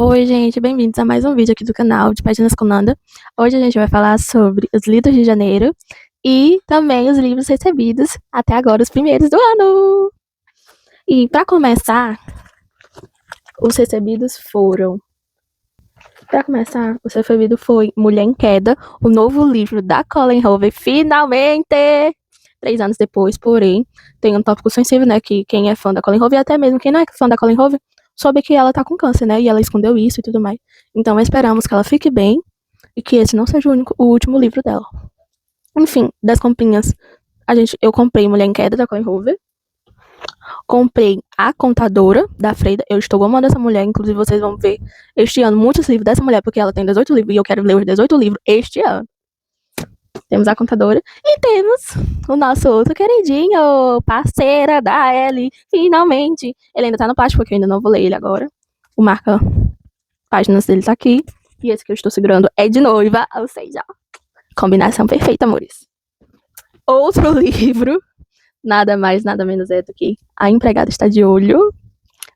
Oi, gente, bem-vindos a mais um vídeo aqui do canal de Páginas com Nanda. Hoje a gente vai falar sobre os livros de janeiro e também os livros recebidos até agora, os primeiros do ano. E para começar, os recebidos foram... o recebido foi Mulher em Queda, o novo livro da Colleen Hoover, finalmente! 3 anos depois, porém, tem um tópico sensível, né, que quem é fã da Colleen Hoover, e até mesmo quem não é fã da Colleen Hoover, soube que ela tá com câncer, né, e ela escondeu isso e tudo mais. Então, esperamos que ela fique bem e que esse não seja o último livro dela. Enfim, das comprinhas, eu comprei Mulher em Queda, da Colleen Hoover, comprei A Contadora, da Freida. Eu estou amando essa mulher, inclusive vocês vão ver este ano muitos livros dessa mulher, porque ela tem 18 livros e eu quero ler os 18 livros este ano. Temos A Contadora e temos o nosso outro queridinho, Parceira da Ellie, finalmente. Ele ainda tá no plástico, porque eu ainda não vou ler ele agora. O marca páginas dele tá aqui. E esse que eu estou segurando é de noiva, ou seja, combinação perfeita, amores. Outro livro, nada mais, nada menos é do que A Empregada Está de Olho.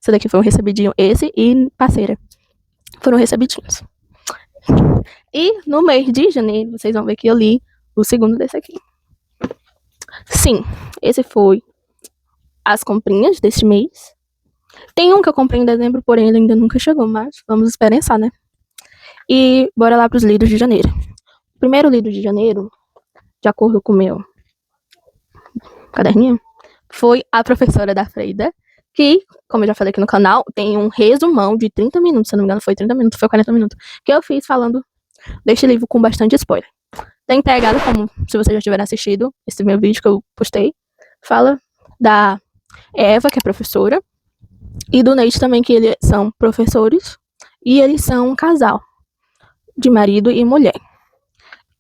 Esse daqui foi um recebidinho, esse e Parceira. Foram recebidinhos. E no mês de janeiro, vocês vão ver que eu li o segundo desse aqui. Sim, esse foi as comprinhas deste mês. Tem um que eu comprei em dezembro, porém ele ainda nunca chegou, mas vamos esperançar, né? E bora lá pros livros de janeiro. O primeiro livro de janeiro, de acordo com o meu caderninho, foi A Professora da Freida, que, como eu já falei aqui no canal, tem um resumão de 30 minutos, se não me engano foi 30 minutos, foi 40 minutos, que eu fiz falando deste livro com bastante spoiler. Da Empregada, como se vocês já tiverem assistido esse meu vídeo que eu postei, fala da Eva, que é professora, e do Nate também, que eles são professores, e eles são um casal de marido e mulher.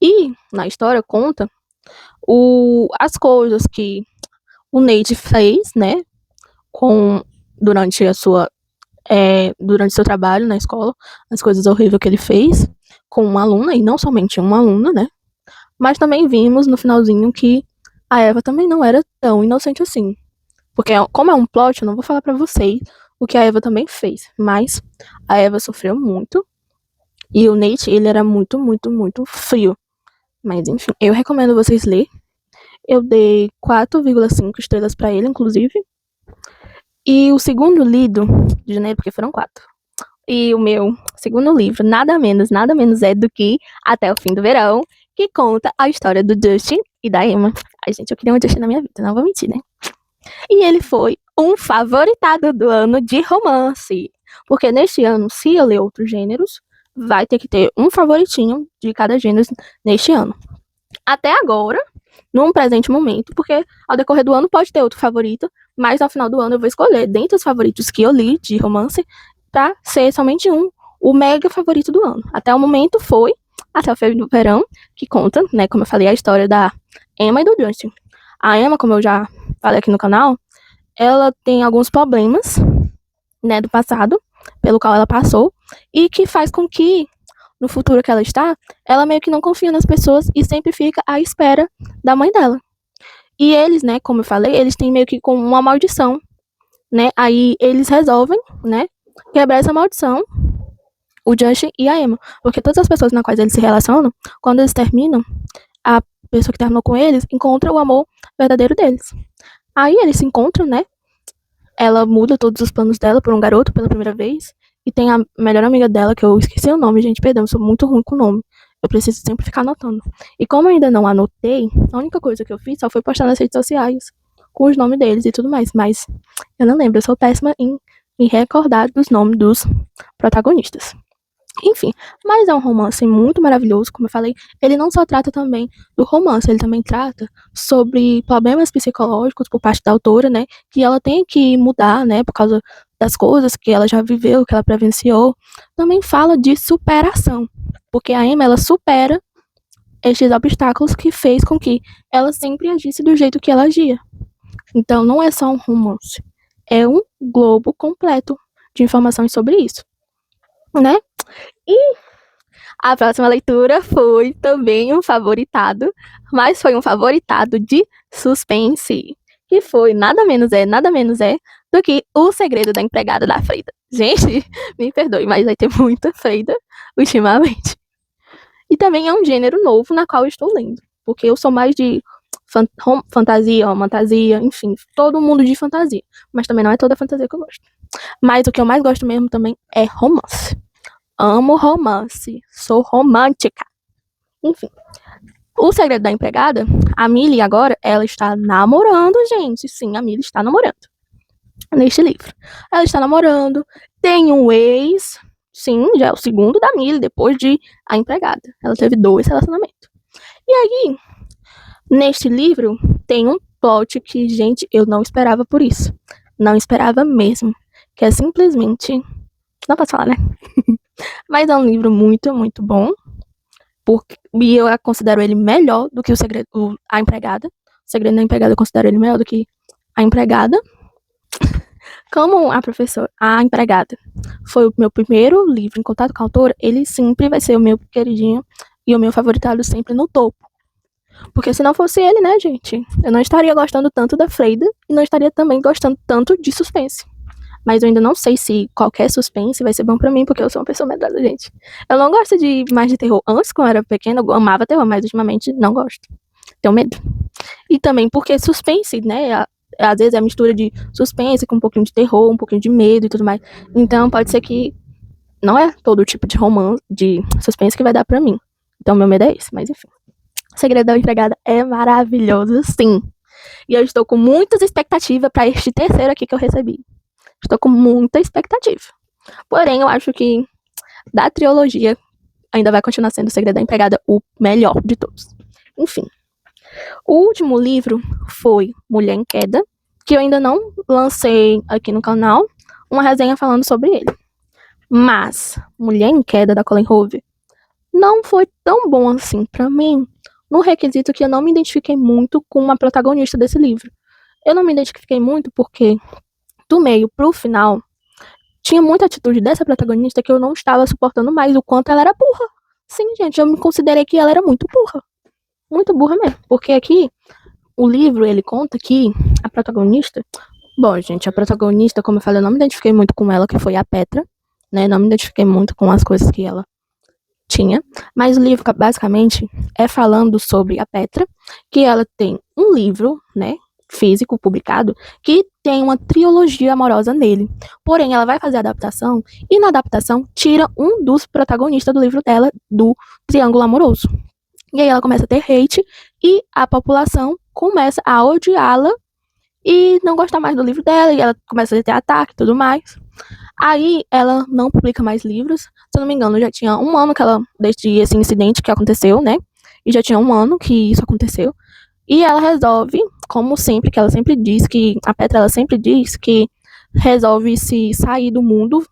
E na história conta as coisas que o Nate fez, né, durante seu trabalho na escola, as coisas horríveis que ele fez com uma aluna, e não somente uma aluna, né, mas também vimos no finalzinho que a Eva também não era tão inocente assim. Porque, como é um plot, eu não vou falar pra vocês o que a Eva também fez. Mas a Eva sofreu muito. E o Nate, ele era muito, muito, muito frio. Mas, enfim, eu recomendo vocês lerem. Eu dei 4,5 estrelas pra ele, inclusive. E o segundo lido de janeiro, porque foram 4. E o meu segundo livro, nada menos é do que Até o Fim do Verão, que conta a história do Justin e da Emma. Ai, gente, eu queria um Justin na minha vida, não vou mentir, né? E ele foi um favoritado do ano de romance. Porque neste ano, se eu ler outros gêneros, vai ter que ter um favoritinho de cada gênero neste ano. Até agora, num presente momento, porque ao decorrer do ano pode ter outro favorito, mas ao final do ano eu vou escolher dentre os favoritos que eu li de romance pra ser somente um, o mega favorito do ano. Até o momento foi Até o Fim do Verão, que conta, né, como eu falei, a história da Emma e do Justin. A Emma, como eu já falei aqui no canal, ela tem alguns problemas, né, do passado, pelo qual ela passou, e que faz com que, no futuro que ela está, ela meio que não confia nas pessoas e sempre fica à espera da mãe dela. E eles, né, como eu falei, eles têm meio que com uma maldição, né, aí eles resolvem, né, quebrar essa maldição, o Justin e a Emma, porque todas as pessoas nas quais eles se relacionam, quando eles terminam, a pessoa que terminou com eles encontra o amor verdadeiro deles. Aí eles se encontram, né? Ela muda todos os planos dela por um garoto pela primeira vez. E tem a melhor amiga dela, que eu esqueci o nome, gente, perdão, eu sou muito ruim com o nome. Eu preciso sempre ficar anotando. E como eu ainda não anotei, a única coisa que eu fiz só foi postar nas redes sociais com os nomes deles e tudo mais. Mas eu não lembro, eu sou péssima em me recordar dos nomes dos protagonistas. Enfim, mas é um romance muito maravilhoso, como eu falei. Ele não só trata também do romance, ele também trata sobre problemas psicológicos por parte da autora, né? Que ela tem que mudar, né? Por causa das coisas que ela já viveu, que ela presenciou. Também fala de superação, porque a Emma, ela supera estes obstáculos que fez com que ela sempre agisse do jeito que ela agia. Então, não é só um romance, é um globo completo de informações sobre isso, né? E a próxima leitura foi também um favoritado, mas foi um favoritado de suspense, que foi nada menos é do que O Segredo da Empregada da Freida. Gente, me perdoe, mas vai ter muita Freida ultimamente. E também é um gênero novo na qual eu estou lendo, porque eu sou mais de fantasia, romantasia, enfim, todo mundo de fantasia. Mas também não é toda fantasia que eu gosto. Mas o que eu mais gosto mesmo também é romance. Amo romance, sou romântica. Enfim, O Segredo da Empregada, a Millie agora, ela está namorando, gente. Sim, a Millie está namorando neste livro. Ela está namorando, tem um ex, sim, já é o segundo da Millie, depois de A Empregada. Ela teve 2 relacionamentos. E aí, neste livro, tem um plot que, gente, eu não esperava por isso. Não esperava mesmo. Que é simplesmente... Não posso falar, né? Mas é um livro muito, muito bom. E eu considero ele melhor do que A Empregada. O Segredo da Empregada, eu considero ele melhor do que A Empregada. Como a empregada foi o meu primeiro livro em contato com a autora, ele sempre vai ser o meu queridinho e o meu favoritado sempre no topo. Porque se não fosse ele, né, gente, eu não estaria gostando tanto da Freida e não estaria também gostando tanto de suspense. Mas eu ainda não sei se qualquer suspense vai ser bom pra mim, porque eu sou uma pessoa medrosa, gente. Eu não gosto de mais de terror. Antes, quando eu era pequena, eu amava terror, mas ultimamente não gosto. Tenho medo. E também porque suspense, né, às vezes é a mistura de suspense com um pouquinho de terror, um pouquinho de medo e tudo mais. Então pode ser que não é todo tipo de romance, de suspense que vai dar pra mim. Então meu medo é esse, mas enfim. O Segredo da Empregada é maravilhoso, sim. E eu estou com muitas expectativas para este terceiro aqui que eu recebi. Estou com muita expectativa. Porém, eu acho que da trilogia ainda vai continuar sendo O Segredo da Empregada o melhor de todos. Enfim. O último livro foi Mulher em Queda, que eu ainda não lancei aqui no canal uma resenha falando sobre ele. Mas Mulher em Queda, da Colleen Hoover, não foi tão bom assim pra mim, no requisito que eu não me identifiquei muito com a protagonista desse livro. Eu não me identifiquei muito porque, do meio pro final, tinha muita atitude dessa protagonista que eu não estava suportando mais, o quanto ela era burra. Sim, gente, eu me considerei que ela era muito burra. Muito burra mesmo. Porque aqui, o livro, ele conta que a protagonista... Bom, gente, a protagonista, como eu falei, eu não me identifiquei muito com ela, que foi a Petra, né? Não me identifiquei muito com as coisas que ela tinha. Mas o livro, basicamente, é falando sobre a Petra, que ela tem um livro, né? Físico, publicado, que tem uma trilogia amorosa nele. Porém, ela vai fazer a adaptação, e na adaptação, tira um dos protagonistas do livro dela, do Triângulo Amoroso. E aí ela começa a ter hate, e a população começa a odiá-la, e não gostar mais do livro dela, e ela começa a ter ataque e tudo mais. Aí ela não publica mais livros, se eu não me engano, já tinha um ano que ela, desde esse incidente que aconteceu, né? E já tinha um ano que isso aconteceu. E ela resolve, como sempre, que ela sempre diz que, a Petra, ela sempre diz que resolve se sair do mundo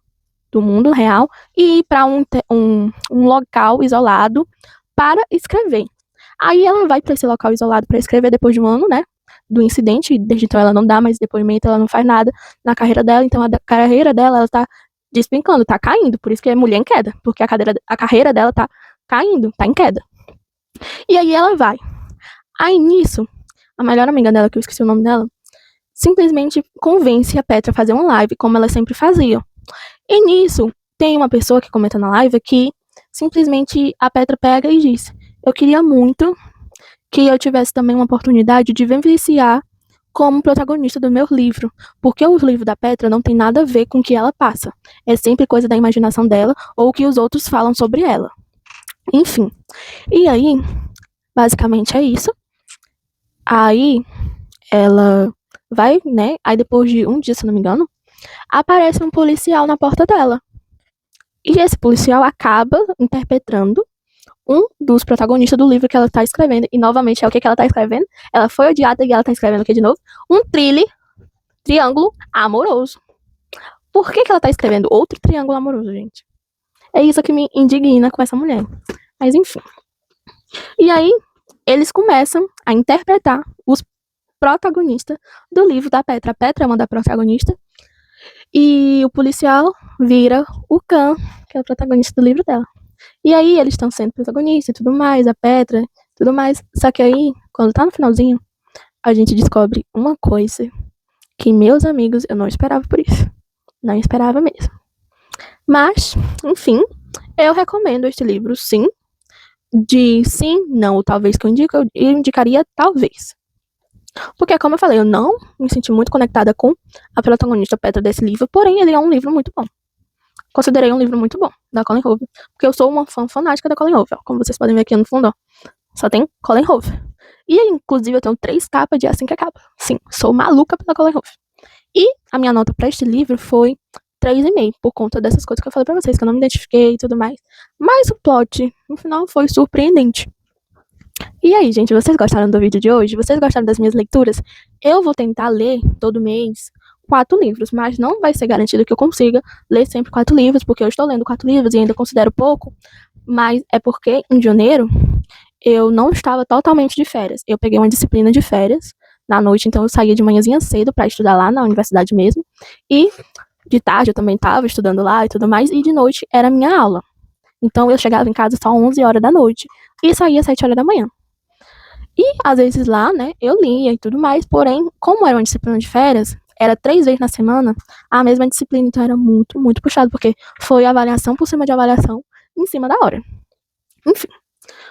real, e ir para um local isolado para escrever. Aí ela vai para esse local isolado para escrever depois de um ano, né? Do incidente, desde então ela não dá mais depoimento, ela não faz nada na carreira dela, então a carreira dela, ela tá despencando, tá caindo, por isso que é Mulher em Queda, porque a carreira dela tá caindo, tá em queda. E aí ela vai. Aí nisso, a melhor amiga dela, que eu esqueci o nome dela, simplesmente convence a Petra a fazer uma live, como ela sempre fazia. E nisso, tem uma pessoa que comenta na live que simplesmente a Petra pega e diz: eu queria muito que eu tivesse também uma oportunidade de vivenciar como protagonista do meu livro, porque o livro da Petra não tem nada a ver com o que ela passa. É sempre coisa da imaginação dela ou o que os outros falam sobre ela. Enfim. E aí, basicamente é isso. Aí, ela vai, né? Aí depois de um dia, se não me engano, aparece um policial na porta dela. E esse policial acaba interpretando um dos protagonistas do livro que ela tá escrevendo. E novamente é o que ela tá escrevendo. Ela foi odiada e ela tá escrevendo aqui de novo. Um triângulo amoroso. Por que ela tá escrevendo outro triângulo amoroso, gente? É isso que me indigna com essa mulher. Mas enfim. E aí, eles começam a interpretar os protagonistas do livro da Petra. A Petra é uma da protagonista. E o policial vira o Khan, que é o protagonista do livro dela. E aí eles estão sendo protagonistas e tudo mais, a Petra, tudo mais. Só que aí, quando tá no finalzinho, a gente descobre uma coisa que, meus amigos, eu não esperava por isso. Não esperava mesmo. Mas, enfim, eu recomendo este livro, sim. De sim, não, ou talvez que eu indicaria talvez. Porque, como eu falei, eu não me senti muito conectada com a protagonista Petra desse livro, porém ele é um livro muito bom. Considerei um livro muito bom, da Colleen Hoover, porque eu sou uma fã fanática da Colleen Hoover, como vocês podem ver aqui no fundo, ó. Só tem Colleen Hoover. E, inclusive, eu tenho 3 capas de Assim que Acaba. Sim, sou maluca pela Colleen Hoover. E a minha nota pra este livro foi 3,5, por conta dessas coisas que eu falei pra vocês, que eu não me identifiquei e tudo mais. Mas o plot, no final, foi surpreendente. E aí, gente, vocês gostaram do vídeo de hoje? Vocês gostaram das minhas leituras? Eu vou tentar ler todo mês 4 livros, mas não vai ser garantido que eu consiga ler sempre 4 livros, porque eu estou lendo 4 livros e ainda considero pouco, mas é porque em janeiro eu não estava totalmente de férias. Eu peguei uma disciplina de férias na noite, então eu saía de manhãzinha cedo para estudar lá na universidade mesmo, e de tarde eu também estava estudando lá e tudo mais, e de noite era a minha aula. Então eu chegava em casa só 11 horas da noite e saía às 7 horas da manhã. E às vezes lá, né, eu lia e tudo mais, porém, como era uma disciplina de férias, era 3 vezes na semana a mesma disciplina, então era muito, muito puxado, porque foi avaliação por cima de avaliação em cima da hora. Enfim,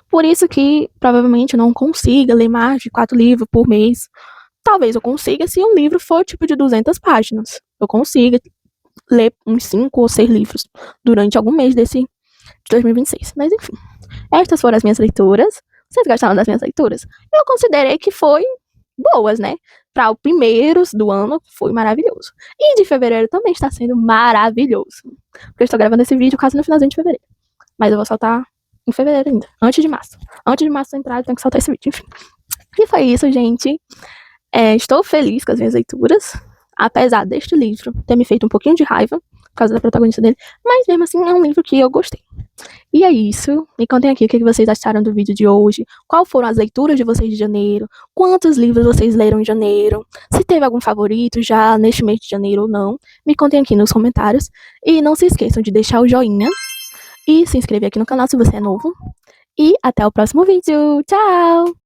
por isso que provavelmente eu não consiga ler mais de 4 livros por mês. Talvez eu consiga se um livro for tipo de 200 páginas. Eu consiga ler uns 5 ou 6 livros durante algum mês desse de 2026. Mas enfim, estas foram as minhas leituras. Vocês gostaram das minhas leituras? Eu considerei que foi boas, né? Para o primeiros do ano foi maravilhoso. E de fevereiro também está sendo maravilhoso. Porque eu estou gravando esse vídeo quase no finalzinho de fevereiro. Mas eu vou soltar em fevereiro ainda, antes de março. Antes de março entrar, eu tenho que soltar esse vídeo, enfim. E foi isso, gente. Estou feliz com as minhas leituras, apesar deste livro ter me feito um pouquinho de raiva, por causa da protagonista dele, mas mesmo assim é um livro que eu gostei. E é isso. Me contem aqui o que vocês acharam do vídeo de hoje. Qual foram as leituras de vocês de janeiro? Quantos livros vocês leram em janeiro? Se teve algum favorito já neste mês de janeiro ou não? Me contem aqui nos comentários. E não se esqueçam de deixar o joinha e se inscrever aqui no canal se você é novo. E até o próximo vídeo. Tchau!